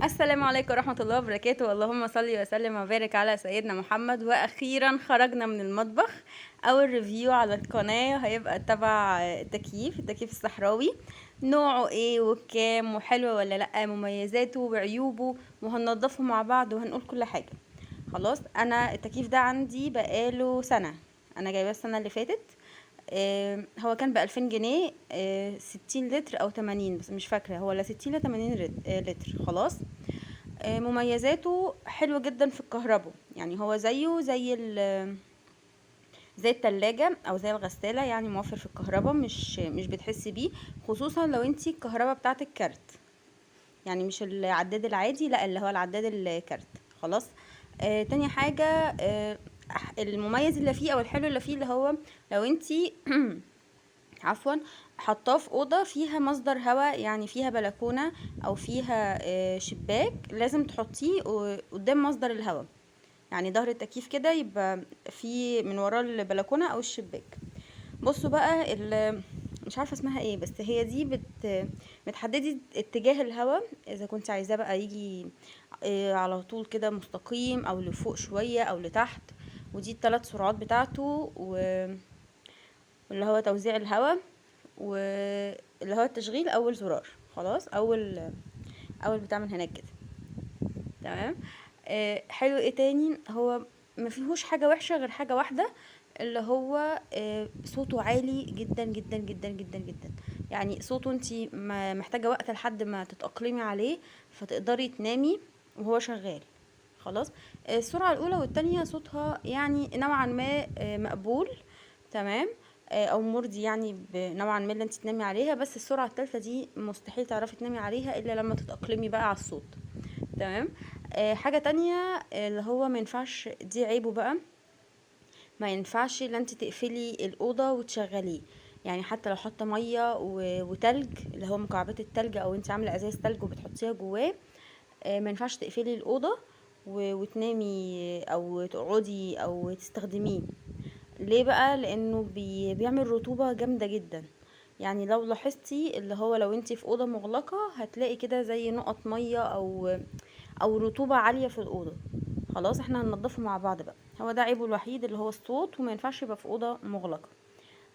السلام عليكم ورحمة الله وبركاته. اللهم صل وسلم وبارك على سيدنا محمد. واخيرا خرجنا من المطبخ. اول ريفيو على القناة هيبقى تبع التكييف الصحراوي. نوعه ايه وكام وحلو ولا لا، مميزاته وعيوبه، وهننضفه مع بعض وهنقول كل حاجة. خلاص، انا التكييف ده عندي بقاله سنة. انا جايباه السنة اللي فاتت. هو كان ب2000 جنيه، 60 لتر او 80، بس مش فاكرة هو لا 60 ل 80 لتر. خلاص. مميزاته حلوة جدا في الكهرباء، يعني هو زيه زي التلاجة او زي الغسالة، يعني موفر في الكهرباء، مش بتحسي بيه. خصوصا لو انتي الكهرباء بتاعتك كارت، يعني مش العداد العادي، لا اللي هو العداد الكارت. خلاص. تاني حاجة، المميز اللي فيه او الحلو اللي فيه اللي هو لو انتي عفوا حطاه في اوضه فيها مصدر هواء، يعني فيها بلكونه او فيها شباك، لازم تحطيه قدام مصدر الهواء. يعني ظهر التكييف كده يبقى في من وراه البلكونه او الشباك. بصوا بقى مش عارفه اسمها ايه، بس هي دي بتحددي اتجاه الهواء، اذا كنت عايزاه بقى يجي على طول كده مستقيم، او لفوق شويه او لتحت. ودي الثلاث سرعات بتاعته، واللي هو توزيع الهواء، واللي هو التشغيل اول زرار. خلاص، اول بتاع من هناك كده. تمام. حلو. ايه تاني؟ هو ما فيهوش حاجه وحشه غير حاجه واحده، اللي هو صوته عالي جدا جدا جدا جدا جدا. يعني صوته انتي محتاجه وقت لحد ما تتأقلمي عليه، فتقدري تنامي وهو شغال. خلاص. السرعه الاولى والتانية صوتها يعني نوعا ما مقبول. تمام. او مرضي، يعني نوعا ما اللي انت تنامي عليها. بس السرعه الثالثه دي مستحيل تعرفي تنامي عليها الا لما تتأقلمي بقى على الصوت. تمام. حاجه تانية، اللي هو ما ينفعش، دي عيبه بقى، ما ينفعش ان انت تقفلي الاوضه وتشغليه. يعني حتى لو حاطه ميه وتلج، اللي هو مكعبات التلج، او انت عامله ازاز تلج وبتحطيها جواه، ما ينفعش تقفلي الاوضه وتنامي او تقعدي او تستخدميه. ليه بقى؟ لانه بيعمل رطوبة جامدة جدا. يعني لو لاحظتي، اللي هو لو انتي في اوضة مغلقة هتلاقي كده زي نقط مية او رطوبة عالية في الاوضة. خلاص، احنا هننضفه مع بعض بقى. هو ده عيبه الوحيد، اللي هو الصوت، وما ينفعش يبقى في اوضة مغلقة.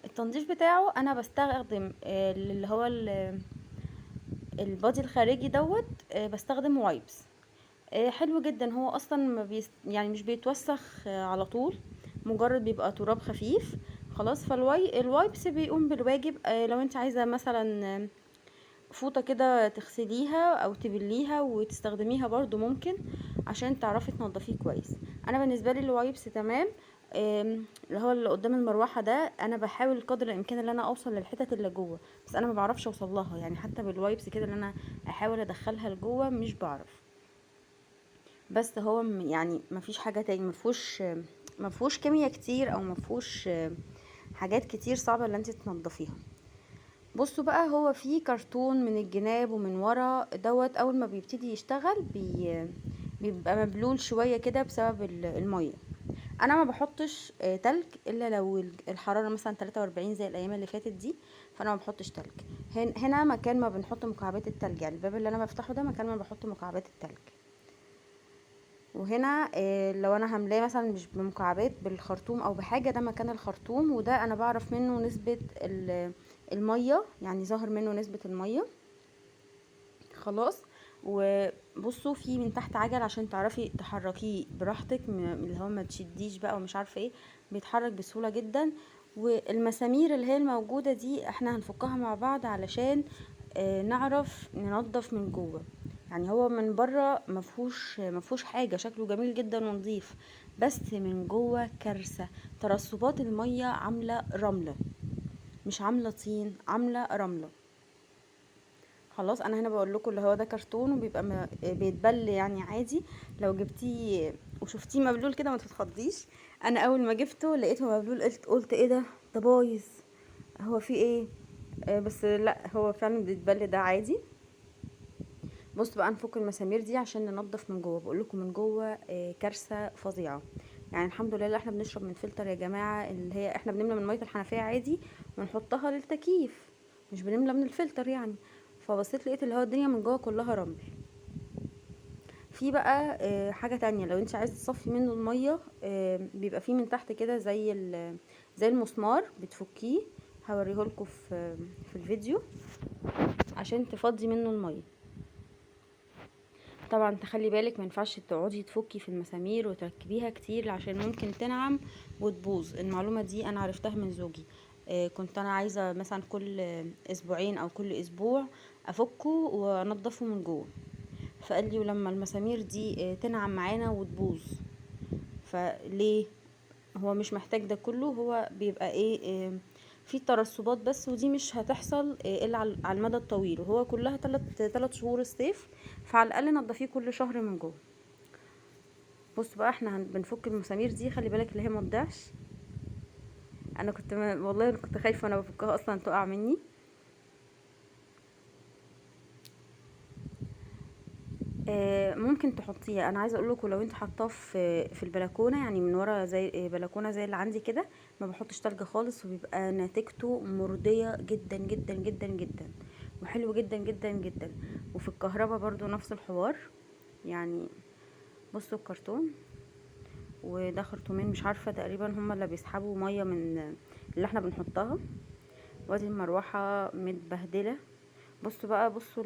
التنظيف بتاعه انا بستخدم اللي هو البادي الخارجي دوت. بستخدم وايبس. حلو جدا. هو اصلا ما يعني مش بيتوسخ على طول، مجرد بيبقى تراب خفيف. خلاص. الوايبس بيقوم بالواجب. لو انت عايزه مثلا فوطه كده تغسليها او تبليها وتستخدميها برضو ممكن، عشان تعرفي تنضفيه كويس. انا بالنسبه لي الوايبس تمام. اللي هو اللي قدام المروحه ده، انا بحاول قدر الامكان ان انا اوصل للحتت اللي جوه، بس انا ما بعرفش اوصل لها. يعني حتى بالوايبس كده اللي انا احاول ادخلها لجوه مش بعرف. بس هو يعني مفيش حاجة تاني، مفهوش كيمياء كتير، او مفهوش حاجات كتير صعبة اللي انت تنضفيها. بصوا بقى، هو فيه كرتون من الجناب ومن ورا دوت. اول ما بيبتدي يشتغل بيبقى مبلول شوية كده بسبب المية. انا ما بحطش تلج الا لو الحرارة مثلا 43 زي الايام اللي فاتت دي، فانا ما بحطش تلج. هنا مكان ما بنحط مكعبات التلج، يعني الباب اللي انا بفتحه ده مكان ما بحط مكعبات التلج. وهنا لو انا هملاه مثلا مش بمكعبات، بالخرطوم او بحاجة، ده مكان الخرطوم، وده انا بعرف منه نسبة المية، يعني ظاهر منه نسبة المية. خلاص. وبصوا، في من تحت عجل عشان تعرفي تحركيه براحتك، اللي هو ما تشديش بقى ومش عارفه ايه، بيتحرك بسهولة جدا. والمسامير اللي هي الموجودة دي احنا هنفكها مع بعض علشان نعرف ننضف من جوه. يعني هو من بره مفهوش حاجة، شكله جميل جدا ونظيف، بس من جوه كارثة. ترسبات المية عاملة رملة، مش عاملة طين، عاملة رملة. خلاص. انا هنا بقول لكم اللي هو ده كرتون، وبيبقى بيتبل يعني عادي. لو جبتيه وشفتيه مبلول كده ما تتخضيش. انا اول ما جبته لقيته مبلول، قلت ايه ده بايظ، هو في ايه؟ بس لا، هو فعلا بيتبل ده عادي. بص بقى، نفك المسامير دي عشان ننضف من جوه. بقول لكم من جوه كارثه فظيعه. يعني الحمد لله احنا بنشرب من فلتر يا جماعه، اللي هي احنا بنملى من ميه الحنفيه عادي ونحطها للتكييف، مش بنملى من الفلتر يعني. فبصيت لقيت اللي هو الدنيا من جوه كلها رمل. في بقى حاجة تانية، لو انت عايزة تصفي منه المية، بيبقى فيه من تحت كده زي المسمار بتفكيه. هوريهولكوا في الفيديو عشان تفضي منه المية. طبعا تخلي بالك ما ينفعش تقعدي تفكي في المسامير وتركبيها كتير عشان ممكن تنعم وتبوظ. المعلومة دي انا عرفتها من زوجي. كنت انا عايزة مثلا كل اسبوعين او كل اسبوع افكه وانضفه من جوه، فقال لي ولما المسامير دي تنعم معانا وتبوظ. فليه؟ هو مش محتاج ده كله، هو بيبقى ايه في ترسبات بس، ودي مش هتحصل الا على المدى الطويل، وهو كلها 3 شهور الصيف، فعلى الاقل نضفيه كل شهر من جوه. بص بقى احنا بنفك المسامير دي، خلي بالك اللي هي ما تضيعش. انا كنت والله انا كنت خايفه وانا بفكها اصلا تقع مني. ممكن تحطيها، انا عايزه اقول لكم لو انت حطاه في البلكونه، يعني من ورا زي بلكونه زي اللي عندي كده، ما بحطش تلج خالص، وبيبقى نتيجته مرضيه جدا جدا جدا جدا، وحلو جدا جدا جدا. وفي الكهرباء برضو نفس الحوار. يعني بصوا الكرتون، وده خرطومين مش عارفه تقريبا هما اللي بيسحبوا ميه من اللي احنا بنحطها. وادي المروحه متبهدله. بصوا بقى، بصوا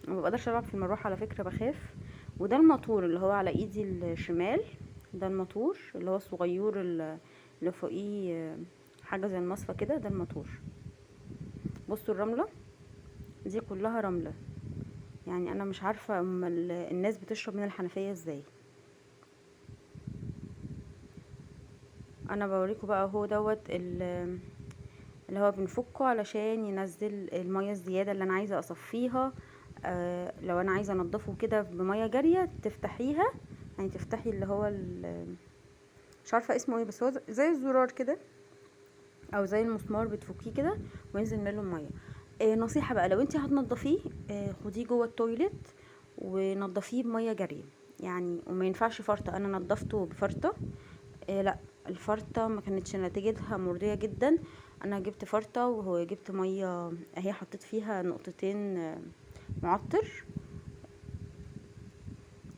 ما بقدرش العب في المروحه على فكره، بخاف. وده الموتور اللي هو على ايدي الشمال، ده الموتور اللي هو الصغير اللي فوقيه حاجه زي المصفى كده، ده الموتور. بصوا الرمله دي كلها رمله، يعني انا مش عارفه الناس بتشرب من الحنفيه ازاي. انا بوريكم بقى هو دوت اللي هو بنفكه علشان ينزل المية الزيادة اللي انا عايزة اصفيها. لو انا عايزة انضفه كده بمية جارية تفتحيها، يعني تفتحي اللي هو مش عارفة اسمه ايه، بس هو زي الزرار كده او زي المسمار، بتفكيه كده وينزل منه المية. نصيحة بقى، لو انت هتنضفيه خديه جوه التويليت ونضفيه بمية جارية يعني، وما ينفعش فرطة. انا نضفته بفرطة، لا الفرطة ما كانتش نتيجتها مرضية جدا. انا جبت فرطة وهو جبت مية اهي، حطيت فيها نقطتين معطر،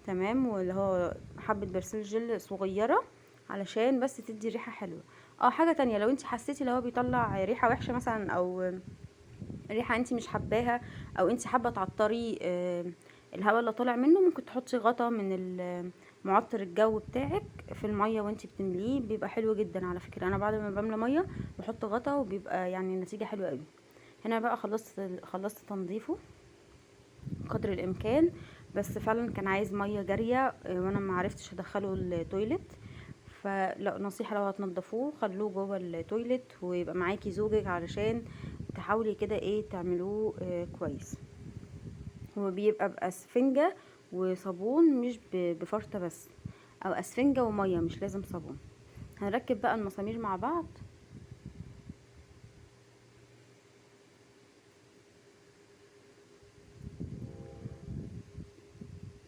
تمام، واللي هو حبة برسيل جل صغيرة علشان بس تدي ريحة حلوة. حاجة تانية، لو انت حسيتي لو هو بيطلع ريحة وحشة مثلا، او ريحة انت مش حباها، او انت حابة تعطري الهواء اللي طالع منه، ممكن تحطي غطا من معطر الجو بتاعك في المية وانت بتمليه، بيبقى حلو جدا على فكرة. انا بعد ما بملى مية بحط غطا وبيبقى يعني النتيجة حلوة قوي. هنا بقى خلصت تنظيفه قدر الامكان، بس فعلا كان عايز مية جارية وانا ما عرفتش ادخله التويلت. فلا، نصيحة لو هتنضفوه خلوه جوه التويلت ويبقى معاكي زوجك علشان تحاولي كده ايه تعملوه كويس. هو بيبقى باسفنجة وصابون، مش بفرطة بس، او اسفنجة ومية، مش لازم صابون. هنركب بقى المسامير مع بعض.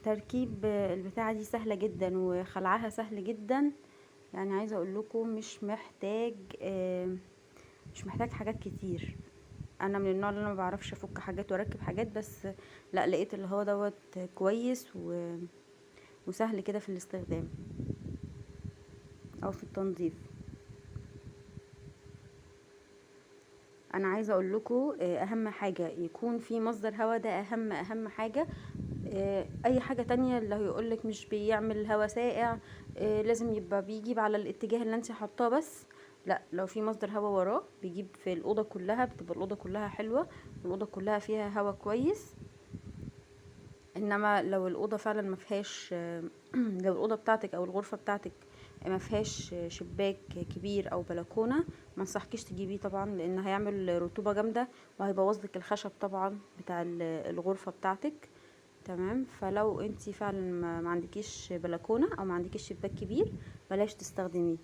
تركيب البتاعة دي سهلة جدا وخلعها سهل جدا، يعني عايزة اقول لكم مش محتاج حاجات كتير. انا من النوع اللي انا ما بعرفش افك حاجات واركب حاجات، بس لا لقيت اللي هو دوت كويس وسهل كده في الاستخدام او في التنظيف. انا عايزه اقول لكم اهم حاجه يكون في مصدر هواء، ده اهم حاجه. اي حاجه تانية اللي هيقولك مش بيعمل هواء ساقع، لازم يبقى بيجيب على الاتجاه اللي انت حاطاه بس. لا، لو في مصدر هواء وراه بيجيب في الاوضه كلها، بتبقى الاوضه كلها حلوه والاوضه كلها فيها هواء كويس. انما لو الاوضه فعلا ما فيهاش لو الاوضه بتاعتك او الغرفه بتاعتك ما فيهاش شباك كبير او بلكونه، ما انصحكيش تجيبيه طبعا، لان هيعمل رطوبه جامده وهيبوظ لك الخشب طبعا بتاع الغرفه بتاعتك. تمام، فلو انتي فعلا ما عندكيش بلكونه او ما عندكيش شباك كبير، بلاش تستخدميه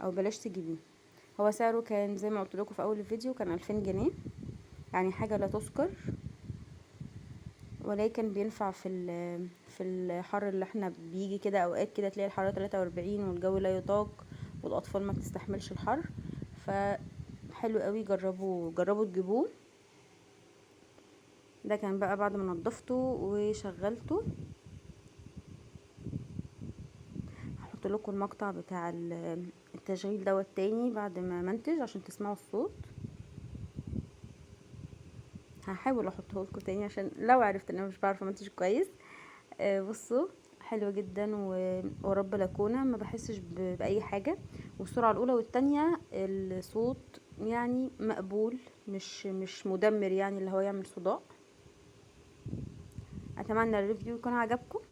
او بلاش تجيبيه. هو سعره كان زي ما قلت لكم في اول الفيديو، كان 2000 جنيه، يعني حاجه لا تذكر، ولكن بينفع في الحر اللي احنا بيجي كده اوقات كده تلاقي الحرارة 43 والجو لا يطاق والاطفال ما بتستحملش الحر. فحلو قوي، جربوا تجيبوه. ده كان بقى بعد ما نضفته وشغلته. هحط لكم المقطع بتاع التشغيل دوت تاني بعد ما منتج عشان تسمعوا الصوت. هحاول احطه لكم تاني عشان لو عرفت ان انا مش بعرف امنتج كويس. بصوا حلوه جدا ورب لاكونه ما بحسش باي حاجه، والسرعه الاولى والتانية الصوت يعني مقبول، مش مدمر يعني اللي هو يعمل صداع. اتمنى الريفيو يكون عجبكم.